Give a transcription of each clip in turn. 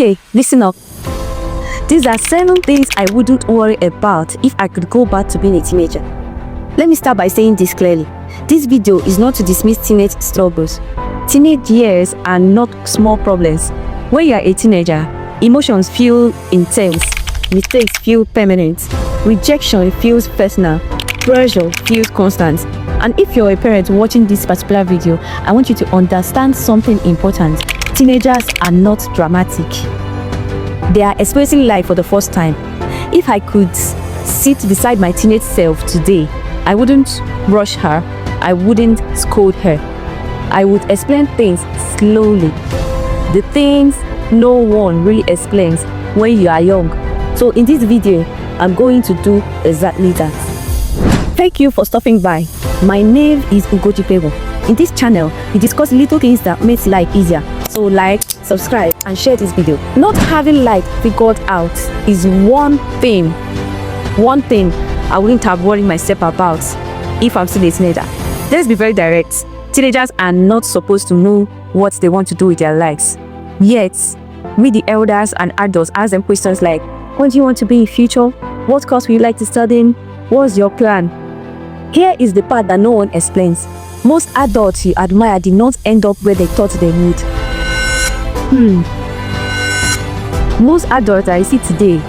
Okay, listen up. These are 7 things I wouldn't worry about if I could go back to being a teenager. Let me start by saying this clearly. This video is not to dismiss teenage struggles. Teenage years are not small problems. When you are a teenager, emotions feel intense, mistakes feel permanent, rejection feels personal, pressure feels constant. And if you're a parent watching this particular video, I want you to understand something important. Teenagers are not dramatic. They are experiencing life for the first time. If I could sit beside my teenage self today, I wouldn't rush her, I wouldn't scold her. I would explain things slowly. The things no one really explains when you are young. So in this video, I'm going to do exactly that. Thank you for stopping by. My name is Ugochi Pebo. In this channel, we discuss little things that makes life easier. So like, subscribe, and share this video. Not having life figured out is one thing I wouldn't have worried myself about if I'm still a teenager. Let's be very direct. Teenagers are not supposed to know what they want to do with their lives. Yet, we the elders and adults ask them questions like, what do you want to be in future? What course would you like to study in? What's your plan? Here is the part that no one explains. Most adults you admire did not end up where they thought they would. Most adults I see today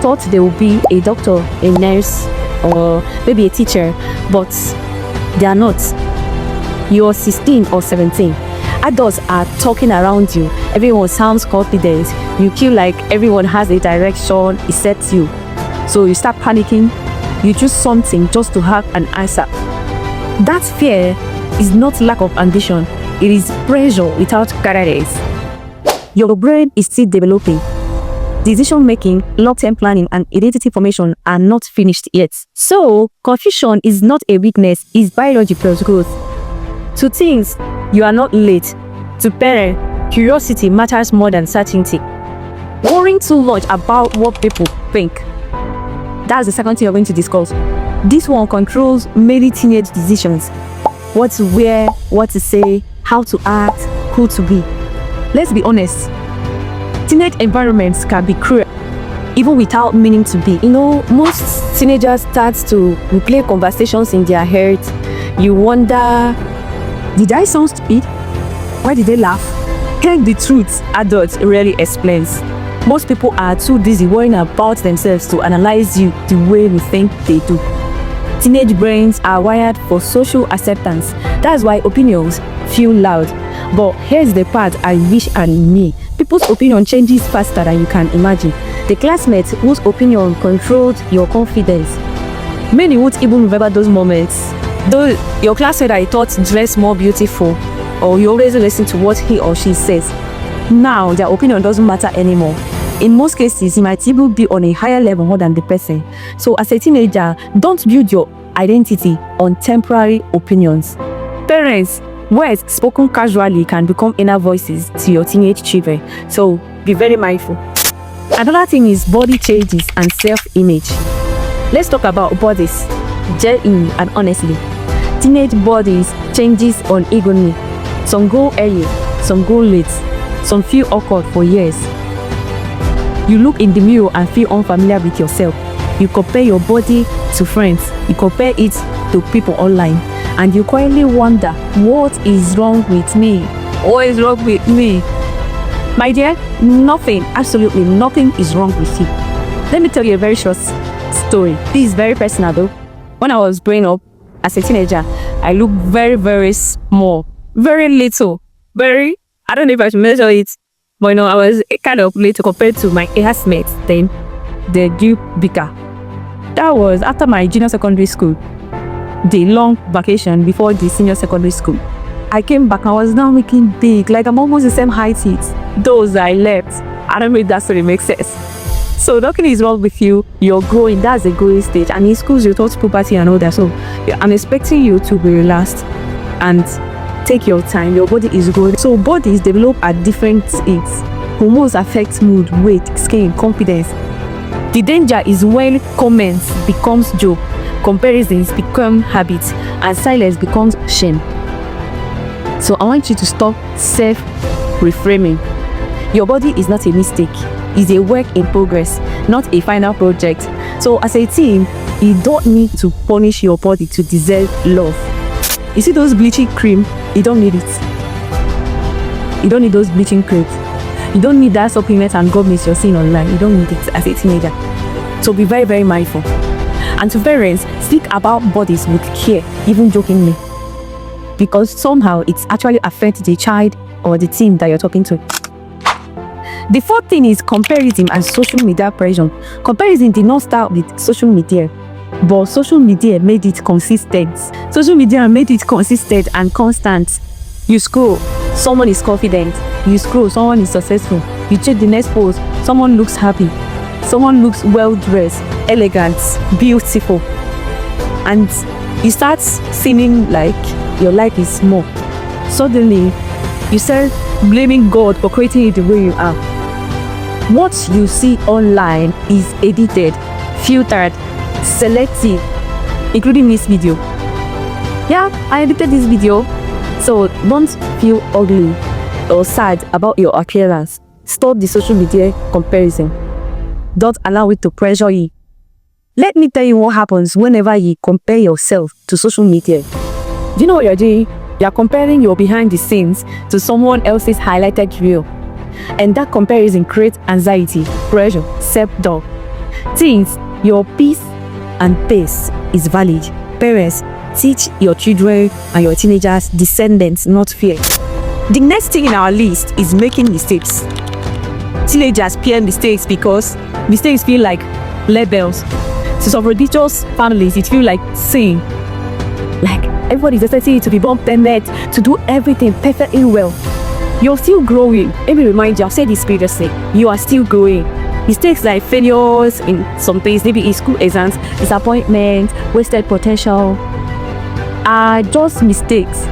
thought they would be a doctor, a nurse, or maybe a teacher, but they are not. You're 16 or 17. Adults are talking around you. Everyone sounds confident. You feel like everyone has a direction except you. So you start panicking. You choose something just to have an answer. That fear is not lack of ambition. It is pressure without guidance. Your brain is still developing. Decision making, long-term planning, and identity formation are not finished yet. So, confusion is not a weakness, it's biology plus growth. To teens, you are not late. To parents, curiosity matters more than certainty. Worrying too much about what people think. That's the second thing you're going to discuss. This one controls many teenage decisions. What to wear, what to say, how to act, who to be. Let's be honest. Teenage environments can be cruel, even without meaning to be. Most teenagers start to replay conversations in their head. You wonder, did I sound stupid? Why did they laugh? Hearing the truth, adults rarely explains. Most people are too busy worrying about themselves to analyze you the way we think they do. Teenage brains are wired for social acceptance. That's why opinions feel loud. But here's the part I wish I knew. People's opinion changes faster than you can imagine. The classmates whose opinion controlled your confidence. Many won't even remember those moments. Though your classmate I thought dressed more beautiful, or you always listen to what he or she says. Now their opinion doesn't matter anymore. In most cases, you might even be on a higher level more than the person. So as a teenager, don't build your identity on temporary opinions. Parents, words spoken casually can become inner voices to your teenage children. So be very mindful. Another thing is body changes and self-image. Let's talk about bodies, gently and honestly. Teenage bodies changes unevenly. Some go early, some go late, some feel awkward for years. You look in the mirror and feel unfamiliar with yourself. You compare your body to friends. You compare it to people online. And you quietly wonder, what is wrong with me? What is wrong with me? My dear, nothing, absolutely nothing is wrong with you. Let me tell you a very short story. This is very personal though. When I was growing up as a teenager, I looked very, very small. Very little. I don't know if I should measure it. But I was kind of little compared to my classmates then. They grew bigger. That was after my junior secondary school. The long vacation before the senior secondary school. I came back, I was now making big, like I'm almost the same height as those I left. I don't know if that story makes sense. So nothing is wrong with you, you're growing, that's a growing stage. And in schools you taught puberty and all that. So I'm expecting you to be relaxed and take your time. Your body is growing. So bodies develop at different speeds. Hormones affect mood, weight, skin, confidence. The danger is when comments becomes joke, comparisons become habits, and silence becomes shame. So I want you to stop self-reframing. Your body is not a mistake. It's a work in progress, not a final project. So as a teen, you don't need to punish your body to deserve love. You see those bleaching cream? You don't need it. You don't need those bleaching creams. You don't need that supplement and gummies you're seeing online. You don't need it as a teenager. So be very, very mindful. And to parents, speak about bodies with care, even jokingly, because somehow it's actually affects the child or the teen that you're talking to. The fourth thing is comparison and social media pressure. Comparison did not start with social media, but social media made it consistent. Social media made it consistent and constant. You scroll, someone is confident. You scroll, someone is successful. You check the next post, someone looks happy. Someone looks well dressed, elegant, beautiful. And you start feeling like your life is small. Suddenly, you start blaming God for creating you the way you are. What you see online is edited, filtered, selective, including this video. Yeah, I edited this video. So don't feel ugly or sad about your appearance. Stop the social media comparison. Don't allow it to pressure you. Let me tell you what happens whenever you compare yourself to social media. Do you know what you're doing? You're comparing your behind the scenes to someone else's highlighted reel. And that comparison creates anxiety, pressure, self-doubt. Teens, your peace and pace is valid. Parents, teach your children and your teenagers descendants, not fear. The next thing in our list is making mistakes. Teenagers fear mistakes because mistakes feel like labels. To some religious families, it feels like sin. Like everybody's expecting you to be born perfect, to do everything perfectly well. You're still growing. Let me remind you, I've said this previously, you are still growing. Mistakes like failures in some things, maybe in school exams, disappointment, wasted potential, are just mistakes.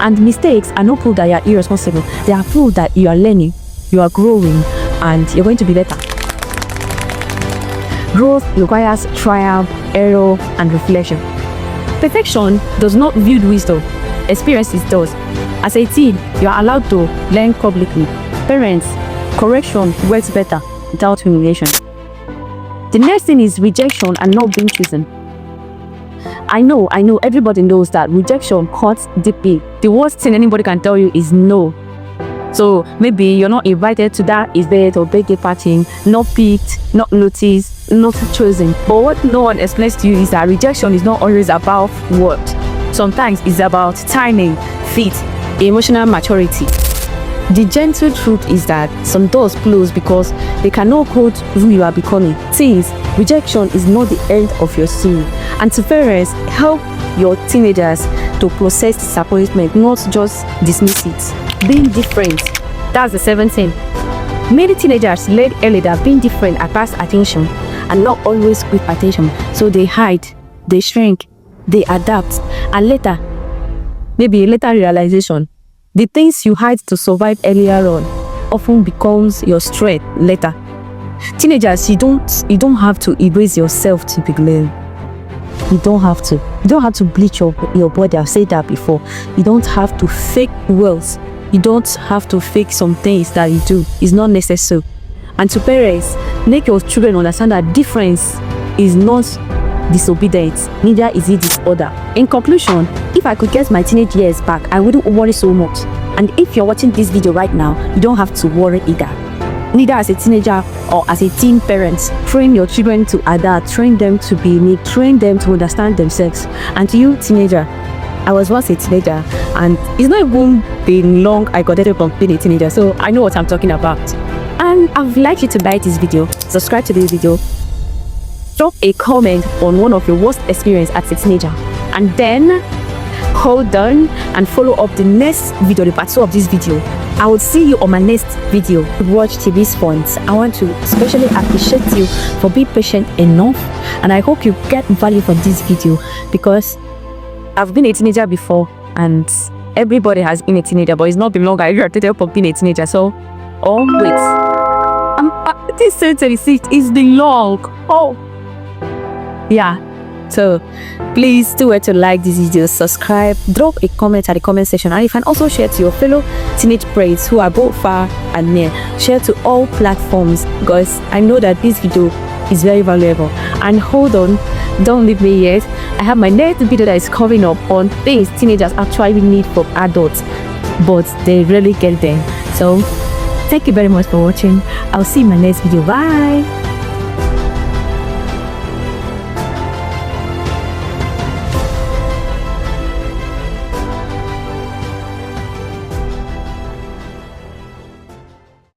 And mistakes are not proof that you are irresponsible. They are proof that you are learning, you are growing, and you're going to be better. Growth requires trial, error, and reflection. Perfection does not build wisdom. Experiences does. As a teen, you are allowed to learn publicly. Parents, correction works better without humiliation. The next thing is rejection and not being chosen. I know, everybody knows that rejection cuts deeply. The worst thing anybody can tell you is no. So maybe you're not invited to that event or birthday party, not picked, not noticed, not chosen. But what no one explains to you is that rejection is not always about what. Sometimes it's about timing, fit, emotional maturity. The gentle truth is that some doors close because they cannot hold who you are becoming. Teens, rejection is not the end of your story. And to parents, help your teenagers to process disappointment, not just dismiss it. Being different, that's the seventh thing. Many teenagers learn early that being different attracts attention and not always quick attention. So they hide, they shrink, they adapt, and later, maybe later realization, the things you hide to survive earlier on often becomes your strength later. Teenagers, you don't have to erase yourself to be learned. You don't have to. You don't have to bleach your body. I've said that before. You don't have to fake wealth. You don't have to fake some things that you do. It's not necessary. And to parents, make your children understand that difference is not disobedience, neither is it disorder. In conclusion, if I could get my teenage years back, I wouldn't worry so much. And if you're watching this video right now, you don't have to worry either. Neither as a teenager or as a teen parent. Train your children to adapt, train them to be unique, train them to understand themselves. And to you, teenager, I was once a teenager, and it's not even been long I got it from being a teenager, so I know what I'm talking about. And I would like you to like this video, subscribe to this video, drop a comment on one of your worst experience as a teenager, and then hold on and follow up the next video, the part 2 of this video. I will see you on my next video. Watch to this point. I want to especially appreciate you for being patient enough, and I hope you get value from this video, because I've been a teenager before, and everybody has been a teenager, but it's not been long I graduated from being a teenager. So, oh wait, this 2026 is the long. Oh, yeah. So please do to like this video, subscribe, drop a comment at the comment section, and you can also share to your fellow teenage brains who are both far and near. Share to all platforms, because I know that this video is very valuable. And hold on, don't leave me yet. I have my next video that is coming up on things teenagers actually need from adults, but they really get them. So thank you very much for watching. I'll see you in my next video. Bye.